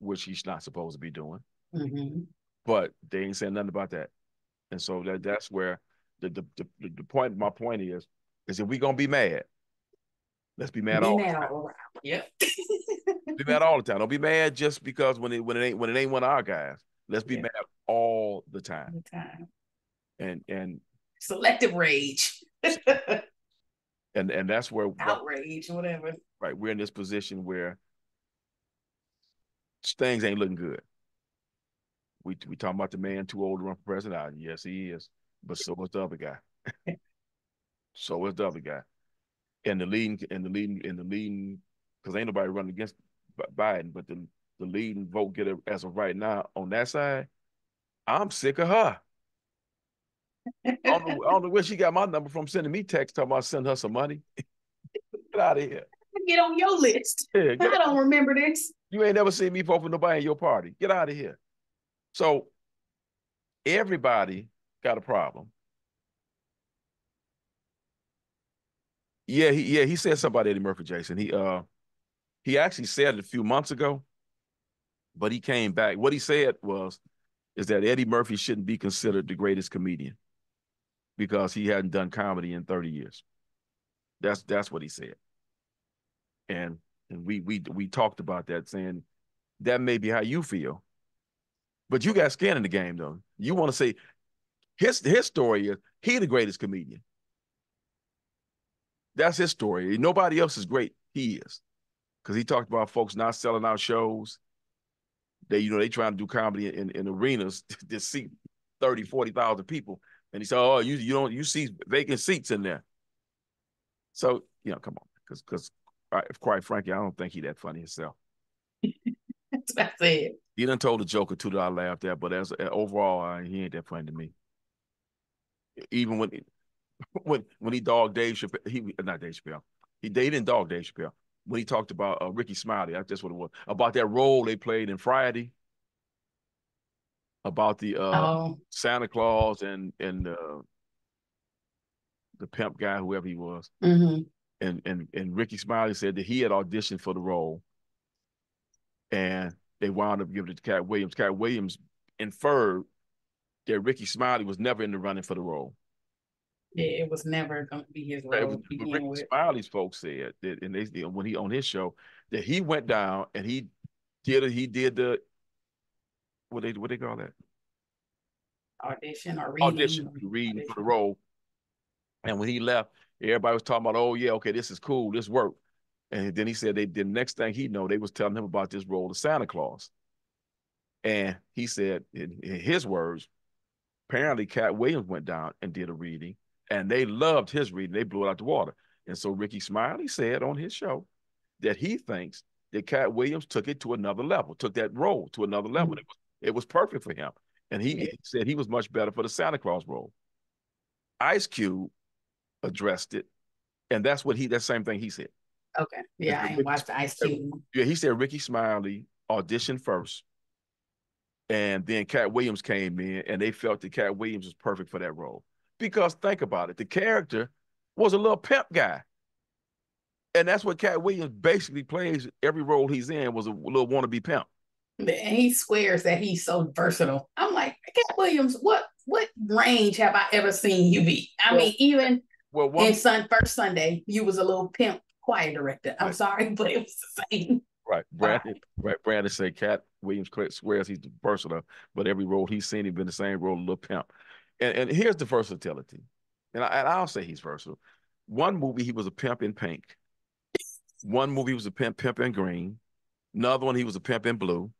which he's not supposed to be doing. Mm-hmm. But they ain't saying nothing about that. And so that's where the point. My point is if we're gonna be mad, let's be mad all the time. Yep. Be mad all the time. Don't be mad just because when it ain't one of our guys. Let's be mad all the time. And selective rage. and that's where outrage, whatever. Right, we're in this position where things ain't looking good. We talking about the man too old to run for president. Yes, he is, but so is the other guy. So is the other guy, and the leading, because ain't nobody running against Biden, but the leading vote getter as of right now on that side, I'm sick of her. I don't know where she got my number from, sending me text talking about send her some money. Get out of here. Get on your list. Yeah, I don't remember this. You ain't never seen me vote for nobody in your party. Get out of here. So everybody got a problem. He said something about Eddie Murphy, Jason. He actually said it a few months ago, but he came back. What he said is that Eddie Murphy shouldn't be considered the greatest comedian because he hadn't done comedy in 30 years. That's what he said. And we talked about that, saying that may be how you feel. But you got skin in the game, though. You want to say his story is he the greatest comedian. That's his story. Nobody else is great. He is. Because he talked about folks not selling out shows. They trying to do comedy in arenas to seat 30, 40,000 people. And he said, oh, you see vacant seats in there. So, come on. Because quite frankly, I don't think he that funny himself. That's what I said. He done told a joke or two that I laughed at, but overall, he ain't that funny to me. Even when he dogged Dave Chappelle, not Dave Chappelle. He didn't dog Dave Chappelle. When he talked about Ricky Smiley, that's what it was, about that role they played in Friday, about the Santa Claus and the pimp guy, whoever he was. Mm-hmm. And Ricky Smiley said that he had auditioned for the role, and they wound up giving it to Katt Williams. Katt Williams inferred that Ricky Smiley was never in the running for the role. Yeah, it was never going to be his role to begin Ricky with. Smiley's folks said that, and they when he on his show, that he went down and he did the what they call that, audition or reading for the role. And when he left, everybody was talking about, oh yeah, okay, this is cool, this worked. And then he said the next thing he know, they was telling him about this role of Santa Claus. And he said, in his words, apparently Katt Williams went down and did a reading, and they loved his reading. They blew it out the water. And so Ricky Smiley said on his show that he thinks that Katt Williams took it to another level, took that role to another level. Mm-hmm. It was perfect for him. And he said he was much better for the Santa Claus role. Ice Cube addressed it, and that's that same thing he said. Okay. Yeah, I ain't watched Ice Cube. Yeah, he said Ricky Smiley auditioned first, and then Katt Williams came in, and they felt that Katt Williams was perfect for that role. Because think about it, the character was a little pimp guy. And that's what Katt Williams basically plays. Every role he's in was a little wannabe pimp. And he swears that he's so versatile. I'm like, Katt Williams, what range have I ever seen you be? I mean, even in First Sunday, you was a little pimp choir director. I'm sorry, but it was the same. Right. Brandon said Katt Williams swears he's versatile, but every role he's seen, he's been the same role, a little pimp. And here's the versatility. And I'll say he's versatile. One movie, he was a pimp in pink. One movie, he was a pimp in green. Another one, he was a pimp in blue.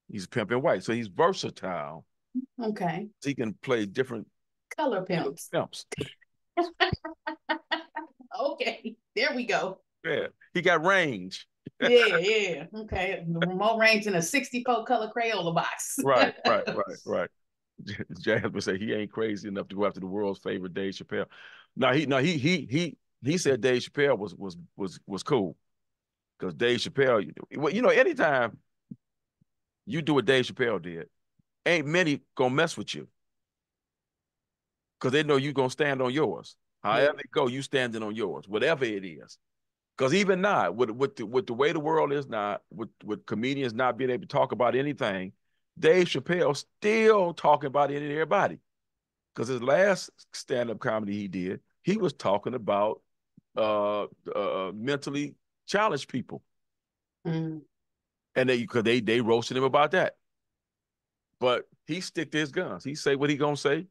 He's a pimp in white. So he's versatile. Okay. He can play different color pimps. Okay. There we go. Yeah. He got range. Yeah. Okay. More range than a 64 color Crayola box. Right. Jasmine said he ain't crazy enough to go after the world's favorite Dave Chappelle. He said Dave Chappelle was cool. Because Dave Chappelle, anytime you do what Dave Chappelle did, ain't many gonna mess with you. Because they know you gonna stand on yours. However it go, you standing on yours, whatever it is. Because even now, with the way the world is now, with comedians not being able to talk about anything, Dave Chappelle still talking about it and everybody. Because his last stand-up comedy he did, he was talking about mentally challenged people. Mm. And they roasted him about that. But he stick to his guns. He say what he gonna say.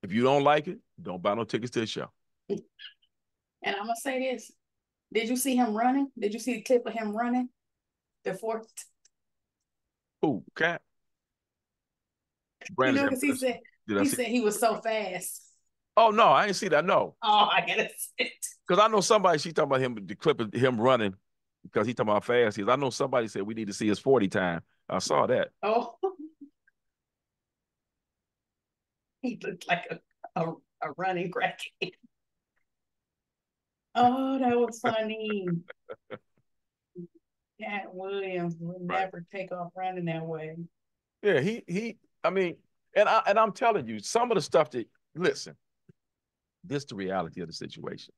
If you don't like it, don't buy no tickets to the show. And I'm gonna say this. Did you see him running? Did you see the clip of him running? The fourth. Who, Katt? Because he said he was so fast. Oh no, I didn't see that. No. Oh, I gotta see it. Because I know somebody, she talking about him, the clip of him running, because he talking about fast. I know somebody said we need to see his 40 time. I saw that. Oh. He looked like a running crackhead. Oh, that was funny. Katt Williams would never take off running that way. Yeah, I mean, And I'm telling you, some of the stuff that listen, this is the reality of the situation.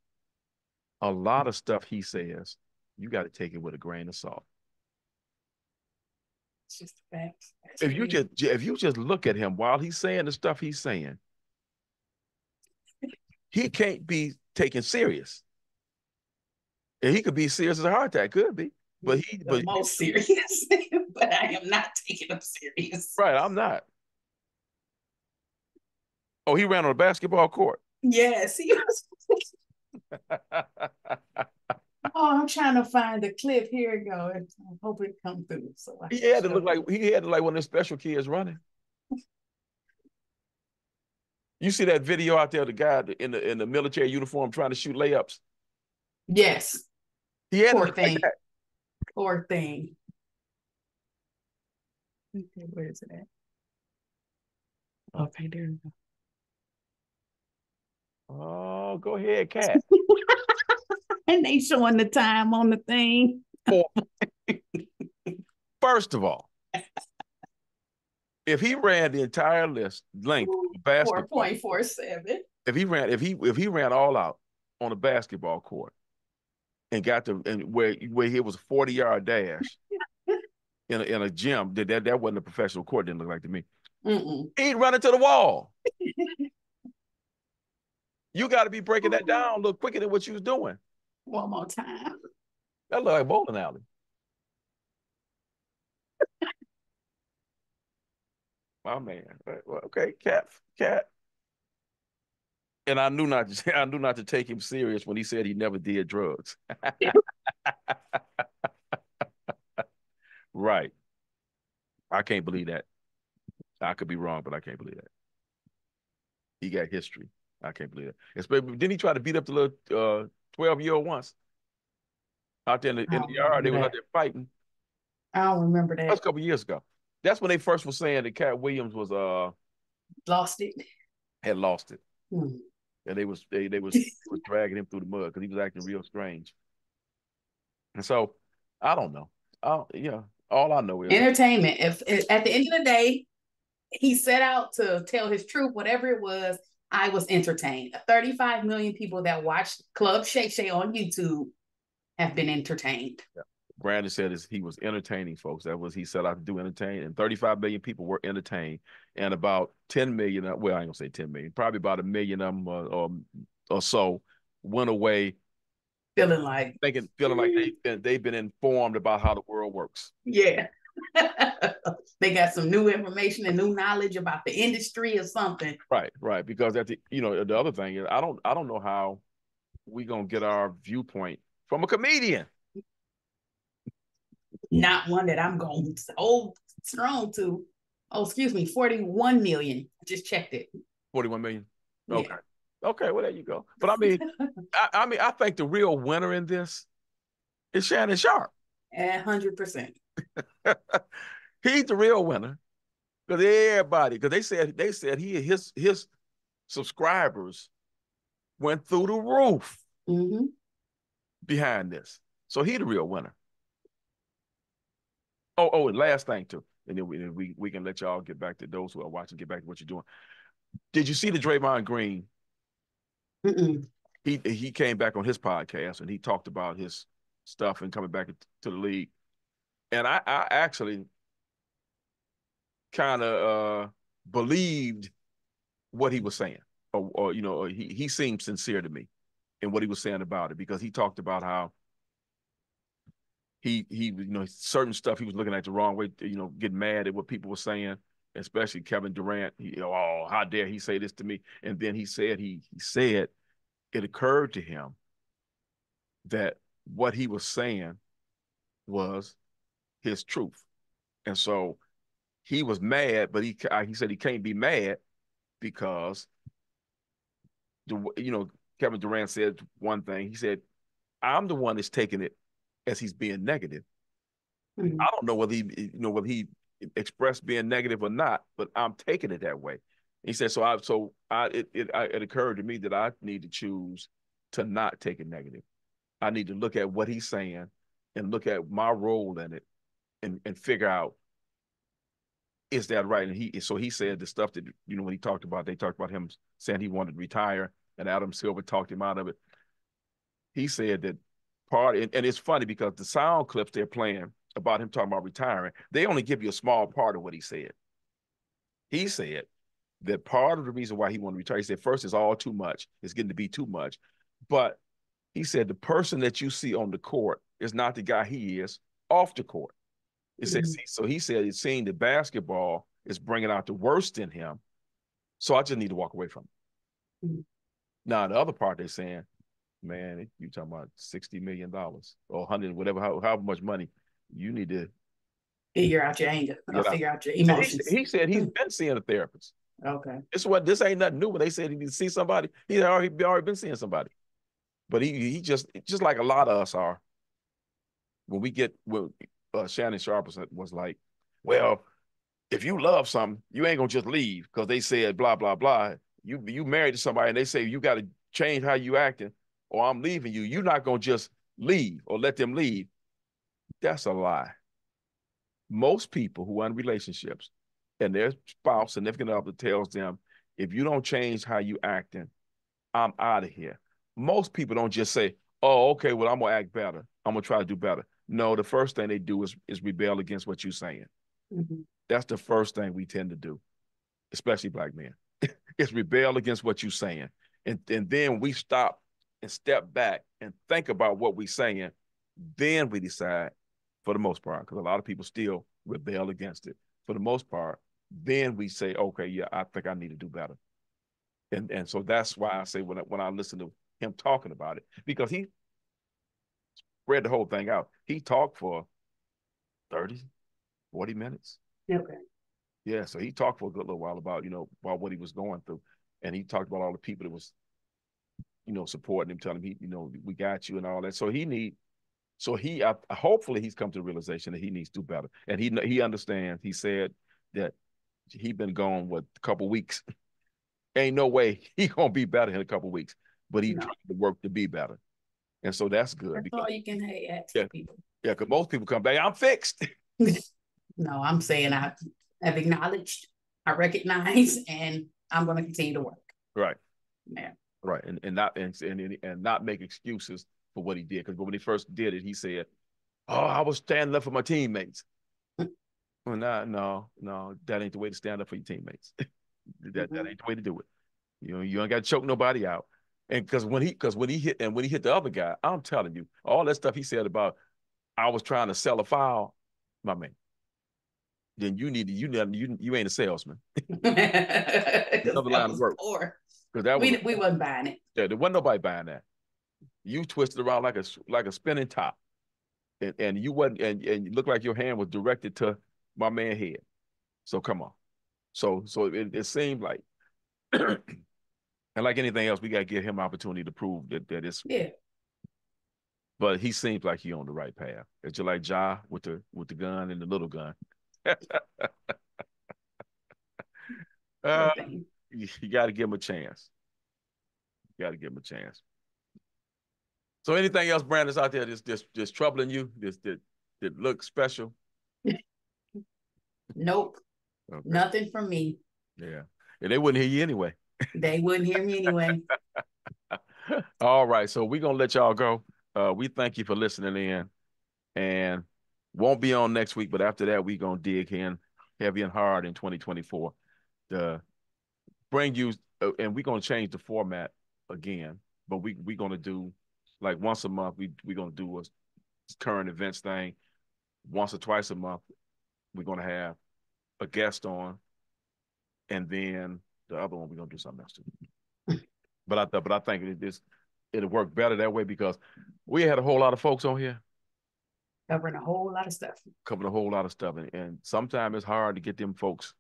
A lot of stuff he says, you got to take it with a grain of salt. It's just facts. If you just look at him while he's saying the stuff he's saying, he can't be taken serious. And he could be serious as a heart attack, could be. But the most serious, but I am not taking him serious. Right, I'm not. Oh, he ran on a basketball court. Yes, he was. Oh, I'm trying to find the clip. Here we go. I hope it comes through. So he had to look like one of the special kids running. You see that video out there of the guy in the military uniform trying to shoot layups? Yes. He had Poor thing. Like that. Poor thing. Okay, where is it at? Okay, there we go. Oh, go ahead, Katt. And they showing the time on the thing. First of all, if he ran the entire length of basketball, 4.47. If he ran all out on a basketball court and got to and where he was a 40-yard dash in a gym, that wasn't a professional court, didn't look like to me. He'd run into the wall. You got to be breaking that down a little quicker than what you was doing. One more time. That looked like a bowling alley. My man. Okay, Katt. And I knew not to take him serious when he said he never did drugs. Right. I can't believe that. I could be wrong, but I can't believe that. He got history. I can't believe that. Didn't he try to beat up the little 12-year-old once? Out there in the yard, they were out there fighting. I don't remember that. That was a couple years ago. That's when they first were saying that Katt Williams was had lost it. And they was dragging him through the mud because he was acting real strange. And so I don't know. All I know is entertainment. If at the end of the day, he set out to tell his truth, whatever it was, I was entertained. 35 million people that watched Club Shay Shay on YouTube have been entertained. Yeah. Brandon said he was entertaining, folks. That was he set out to do, entertain, and 35 million people were entertained, and about 10 million. Well, I ain't gonna say 10 million. Probably about 1 million of them or so went away feeling like they've been informed about how the world works. Yeah. They got some new information and new knowledge about the industry or something. Right. Because the other thing is I don't know how we gonna get our viewpoint from a comedian. Not one that I'm going so strong to. Oh, excuse me, 41 million. I just checked it. 41 million. Okay. Yeah. Okay, well there you go. But I mean, I think the real winner in this is Shannon Sharpe. 100%. He's the real winner because they said his subscribers went through the roof behind this. So he's the real winner. Oh, and last thing too, and then we can let y'all get back to those who are watching, get back to what you're doing. Did you see the Draymond Green? He came back on his podcast and he talked about his stuff and coming back to the league. And I actually kind of believed what he was saying, or he seemed sincere to me in what he was saying about it, because he talked about how he certain stuff he was looking at the wrong way, getting mad at what people were saying, especially Kevin Durant. How dare he say this to me? And then he said it occurred to him that what he was saying was his truth. And so he was mad, but he said he can't be mad because Kevin Durant said one thing. He said, I'm the one that's taking it as he's being negative. I don't know whether he expressed being negative or not, but I'm taking it that way. He said, it occurred to me that I need to choose to not take it negative. I need to look at what he's saying and look at my role in it and figure out is that right? And he said the stuff that, when they talked about him saying he wanted to retire, and Adam Silver talked him out of it. He said that and it's funny because the sound clips they're playing about him talking about retiring, they only give you a small part of what he said. He said that part of the reason why he wanted to retire, he said, first, it's all too much. It's getting to be too much. But he said the person that you see on the court is not the guy he is off the court. It says, so he said it's seeing the basketball is bringing out the worst in him. So I just need to walk away from it. Now, the other part they're saying, man, you talking about $60 million or 100, whatever, however much money, you need to figure out your anger or figure out your emotions. He said he's been seeing a therapist. Okay. This ain't nothing new. When they said he need to see somebody, he already been seeing somebody. But he just like a lot of us are. When Shannon Sharp was like, well, if you love something, you ain't gonna just leave because they said blah blah blah. You married to somebody and they say you got to change how you acting, or I'm leaving you. You're not gonna just leave or let them leave. That's a lie. Most people who are in relationships and their spouse, significant other, tells them, if you don't change how you acting, I'm out of here. Most people don't just say, oh, okay, well, I'm gonna act better. I'm gonna try to do better. No, the first thing they do is rebel against what you're saying. That's the first thing we tend to do, especially Black men. It's rebel against what you're saying. And then we stop and step back and think about what we're saying. Then we decide, for the most part, because a lot of people still rebel against it. For the most part, then we say, okay, yeah, I think I need to do better. And so that's why I say when I listen to him talking about it, because he read the whole thing out. He talked for 30, 40 minutes. Okay. Yeah, so he talked for a good little while about, about what he was going through. And he talked about all the people that was, supporting him, telling him, we got you and all that. So hopefully he's come to the realization that he needs to do better. And he understands. He said that he been gone, a couple weeks. Ain't no way he gonna be better in a couple weeks, but he trying to work to be better. And so that's good. That's all you can ask people. Yeah, because most people come back, I'm fixed. No, I'm saying I've acknowledged, I recognize, and I'm going to continue to work. Right. Yeah. Right. And not make excuses for what he did. Because when he first did it, he said, oh, I was standing up for my teammates. Well, no, that ain't the way to stand up for your teammates. That ain't the way to do it. You ain't got to choke nobody out. And because when he hit the other guy, I'm telling you, all that stuff he said about I was trying to sell a foul, my man. Then you ain't a salesman. Another line of work. Because that we wasn't buying it. Yeah, there wasn't nobody buying that. You twisted around like a spinning top, and you wasn't, and you looked like your hand was directed to my man head. So come on. So it seemed like, and like anything else, we got to give him opportunity to prove that it's. Yeah. But he seems like he on the right path. It's just like Ja with the gun and the little gun. You got to give him a chance. So anything else, Brandon's out there that's troubling you? That looks special? Nope. Okay. Nothing from me. Yeah. And they wouldn't hear you anyway. They wouldn't hear me anyway. All right. So we're going to let y'all go. We thank you for listening in. And won't be on next week, but after that, we're going to dig in heavy and hard in 2024 to bring you, and we're going to change the format again, but we're going to do like once a month, we're going to do a current events thing. Once or twice a month, we're going to have a guest on, and then the other one, we're going to do something else too. But I think it'll work better that way because we had a whole lot of folks on here. Covering a whole lot of stuff. And sometimes it's hard to get them folks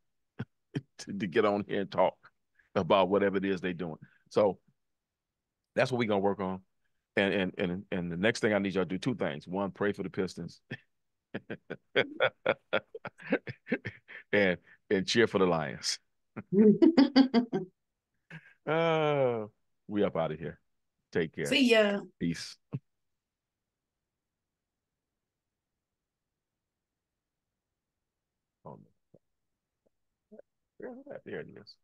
to get on here and talk about whatever it is they're doing. So that's what we're going to work on. And the next thing I need y'all to do two things. One, pray for the Pistons. and cheer for the Lions. We up out of here. Take care. See ya. Peace. Oh, no. There it is.